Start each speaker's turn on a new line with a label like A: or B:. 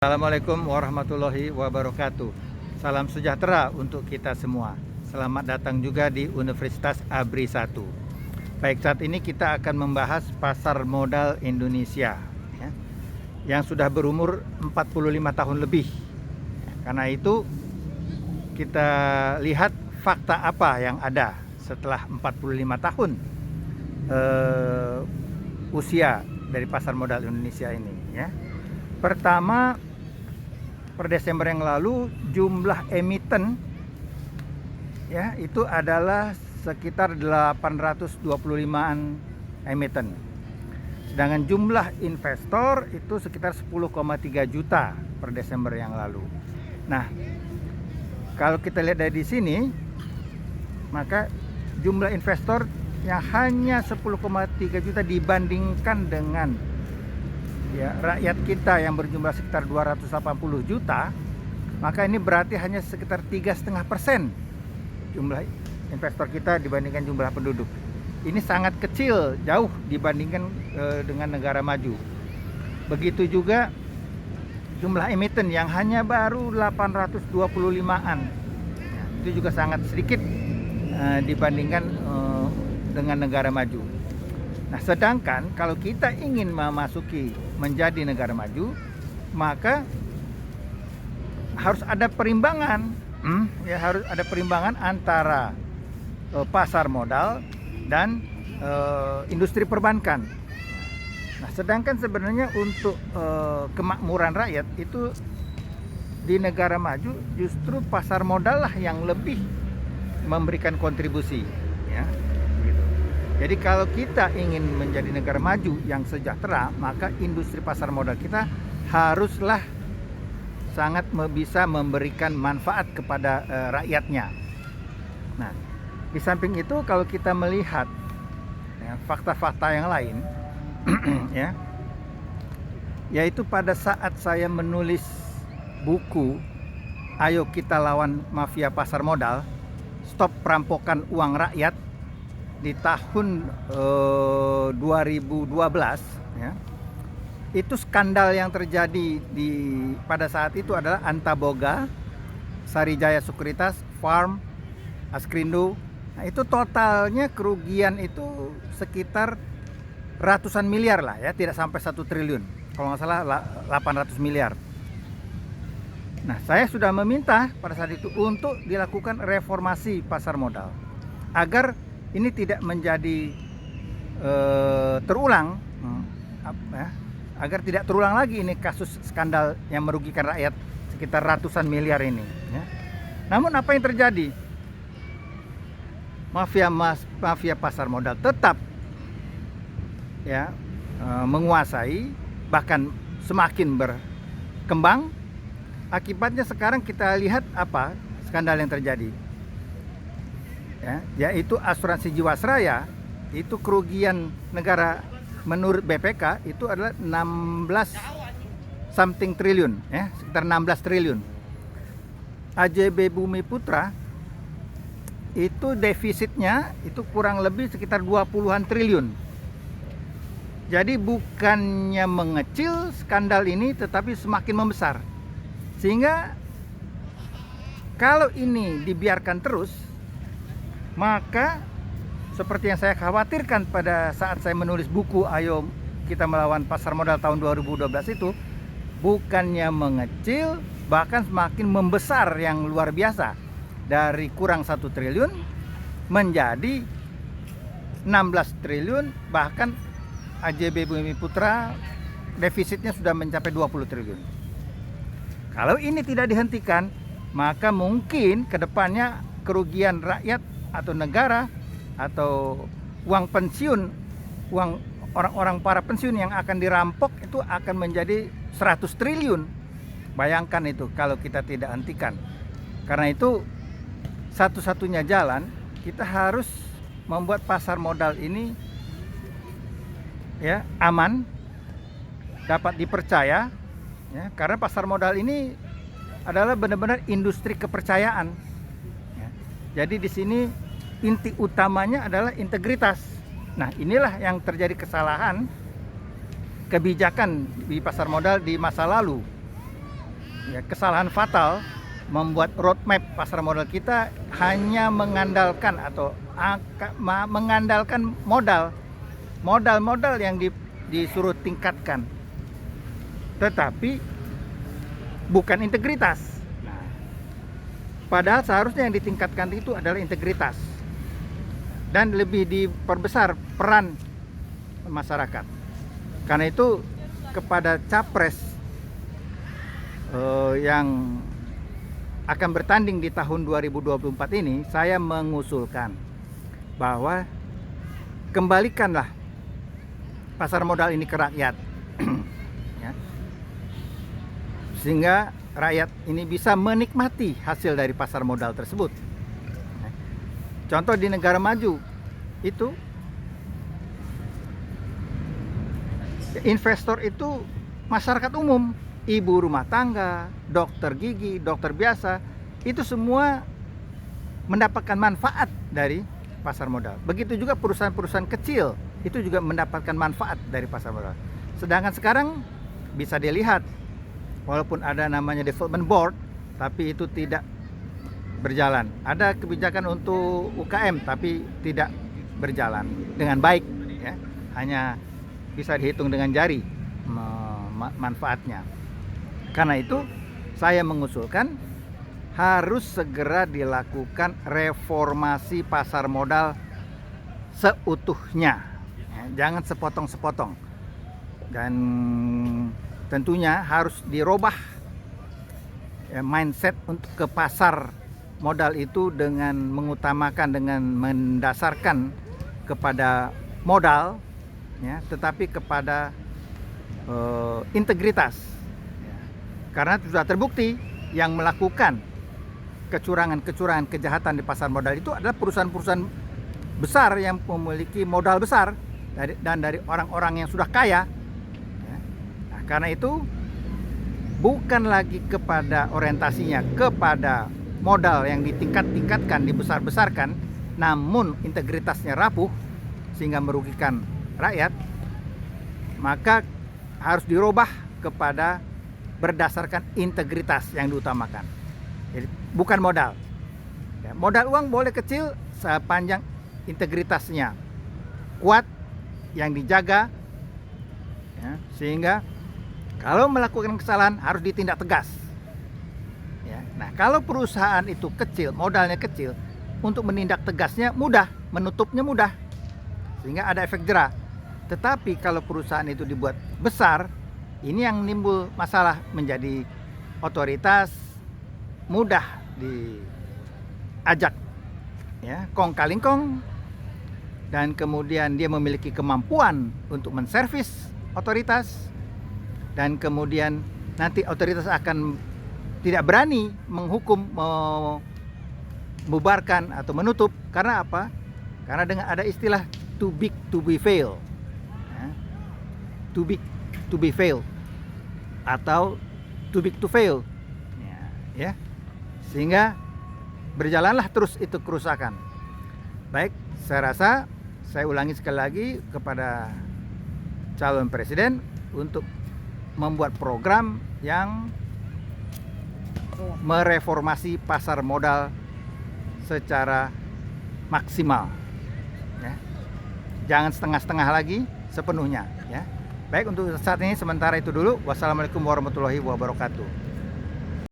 A: Assalamualaikum warahmatullahi wabarakatuh. Salam sejahtera untuk kita semua. Selamat datang juga di Universitas ABRI 1. Baik, saat ini kita akan membahas pasar modal Indonesia ya, yang sudah berumur 45 tahun lebih. Karena itu kita lihat fakta apa yang ada setelah 45 tahun usia dari pasar modal Indonesia ini ya. Pertama, per Desember yang lalu jumlah emiten ya itu adalah sekitar 825-an emiten. Sedangkan jumlah investor itu sekitar 10,3 juta per Desember yang lalu. Nah, kalau kita lihat dari sini, maka jumlah investor yang hanya 10,3 juta dibandingkan dengan ya, rakyat kita yang berjumlah sekitar 280 juta, maka ini berarti hanya sekitar 3,5% jumlah investor kita dibandingkan jumlah penduduk. Ini sangat kecil, jauh dibandingkan dengan negara maju. Begitu juga jumlah emiten yang hanya baru 825-an, ya, itu juga sangat sedikit dibandingkan dengan negara maju. Nah, sedangkan kalau kita ingin memasuki menjadi negara maju, maka harus ada perimbangan, harus ada perimbangan antara pasar modal dan industri perbankan. Nah, sedangkan sebenarnya untuk kemakmuran rakyat itu di negara maju justru pasar modal lah yang lebih memberikan kontribusi, ya. Jadi kalau kita ingin menjadi negara maju yang sejahtera, maka industri pasar modal kita haruslah sangat bisa memberikan manfaat kepada rakyatnya. Nah, di samping itu kalau kita melihat ya, fakta-fakta yang lain, ya, yaitu pada saat saya menulis buku "Ayo Kita Lawan Mafia Pasar Modal, Stop Perampokan Uang Rakyat" di tahun 2012 ya, itu skandal yang terjadi pada saat itu adalah Antaboga, Sarijaya Sekuritas, Farm, Askrindo. Nah, itu totalnya kerugian itu sekitar ratusan miliar lah ya, tidak sampai 1 triliun. Kalau nggak salah 800 miliar. Nah, saya sudah meminta pada saat itu untuk dilakukan reformasi pasar modal agar ini tidak menjadi terulang, agar tidak terulang lagi ini kasus skandal yang merugikan rakyat sekitar ratusan miliar ini. Ya. Namun apa yang terjadi? Mafia pasar modal tetap ya menguasai, bahkan semakin berkembang. Akibatnya sekarang kita lihat apa skandal yang terjadi. Ya, yaitu asuransi Jiwasraya, itu kerugian negara menurut BPK itu adalah 16 something triliun ya, sekitar 16 triliun. AJB Bumi Putra itu defisitnya itu kurang lebih sekitar 20-an triliun. Jadi bukannya mengecil skandal ini, tetapi semakin membesar. Sehingga kalau ini dibiarkan terus, maka seperti yang saya khawatirkan pada saat saya menulis buku Ayo Kita Melawan Pasar Modal tahun 2012 itu, bukannya mengecil, bahkan semakin membesar yang luar biasa. Dari kurang 1 triliun menjadi 16 triliun, bahkan AJB Bumi Putra defisitnya sudah mencapai 20 triliun. Kalau ini tidak dihentikan, maka mungkin kedepannya kerugian rakyat atau negara atau uang pensiun, uang orang-orang para pensiun yang akan dirampok itu akan menjadi 100 triliun. Bayangkan itu kalau kita tidak hentikan. Karena itu satu-satunya jalan, kita harus membuat pasar modal ini ya aman, dapat dipercaya ya, karena pasar modal ini adalah benar-benar industri kepercayaan. Jadi di sini inti utamanya adalah integritas. Nah, inilah yang terjadi kesalahan kebijakan di pasar modal di masa lalu. ya, kesalahan fatal membuat roadmap pasar modal kita hanya mengandalkan atau mengandalkan modal yang disuruh tingkatkan, tetapi bukan integritas. Nah, padahal seharusnya yang ditingkatkan itu adalah integritas dan lebih diperbesar peran masyarakat. Karena itu kepada capres yang akan bertanding di tahun 2024 ini, saya mengusulkan bahwa kembalikanlah pasar modal ini ke rakyat, ya, sehingga rakyat ini bisa menikmati hasil dari pasar modal tersebut. Contoh di negara maju itu, investor itu masyarakat umum, ibu rumah tangga, dokter gigi, dokter biasa, itu semua mendapatkan manfaat dari pasar modal. Begitu juga perusahaan-perusahaan kecil itu juga mendapatkan manfaat dari pasar modal. Sedangkan sekarang bisa dilihat, walaupun ada namanya development board, tapi itu tidak berjalan. Ada kebijakan untuk UKM tapi tidak berjalan dengan baik, ya. Hanya bisa dihitung dengan jari manfaatnya. Karena itu saya mengusulkan harus segera dilakukan reformasi pasar modal seutuhnya, ya, jangan sepotong-sepotong. Dan tentunya harus dirubah, ya, mindset untuk ke pasar modal itu dengan mengutamakan, dengan mendasarkan kepada modal, ya, tetapi kepada integritas, ya. Karena sudah terbukti yang melakukan kecurangan kejahatan di pasar modal itu adalah perusahaan-perusahaan besar yang memiliki modal besar dan dari orang-orang yang sudah kaya, ya. Nah, karena itu bukan lagi kepada orientasinya kepada modal yang ditingkatkan, dibesar-besarkan, namun integritasnya rapuh sehingga merugikan rakyat, maka harus dirubah kepada berdasarkan integritas yang diutamakan. Jadi bukan modal. Ya, modal uang boleh kecil sepanjang integritasnya kuat, yang dijaga, ya, sehingga kalau melakukan kesalahan harus ditindak tegas. Ya, nah, kalau perusahaan itu kecil, modalnya kecil, untuk menindak tegasnya mudah, menutupnya mudah, sehingga ada efek jera. Tetapi kalau perusahaan itu dibuat besar, ini yang nimbul masalah, menjadi otoritas, mudah diajak, ya, kong kali kong, dan kemudian dia memiliki kemampuan untuk menservis otoritas, dan kemudian nanti otoritas akan tidak berani menghukum, membubarkan atau menutup. Karena apa? Karena dengan ada istilah too big to be fail, ya, too big to be fail atau too big to fail, ya, sehingga berjalanlah terus itu kerusakan. Baik, saya rasa saya ulangi sekali lagi kepada calon presiden untuk membuat program yang mereformasi pasar modal secara maksimal, ya. Jangan setengah-setengah lagi, sepenuhnya, ya. Baik, untuk saat ini sementara itu dulu. Wassalamualaikum warahmatullahi wabarakatuh.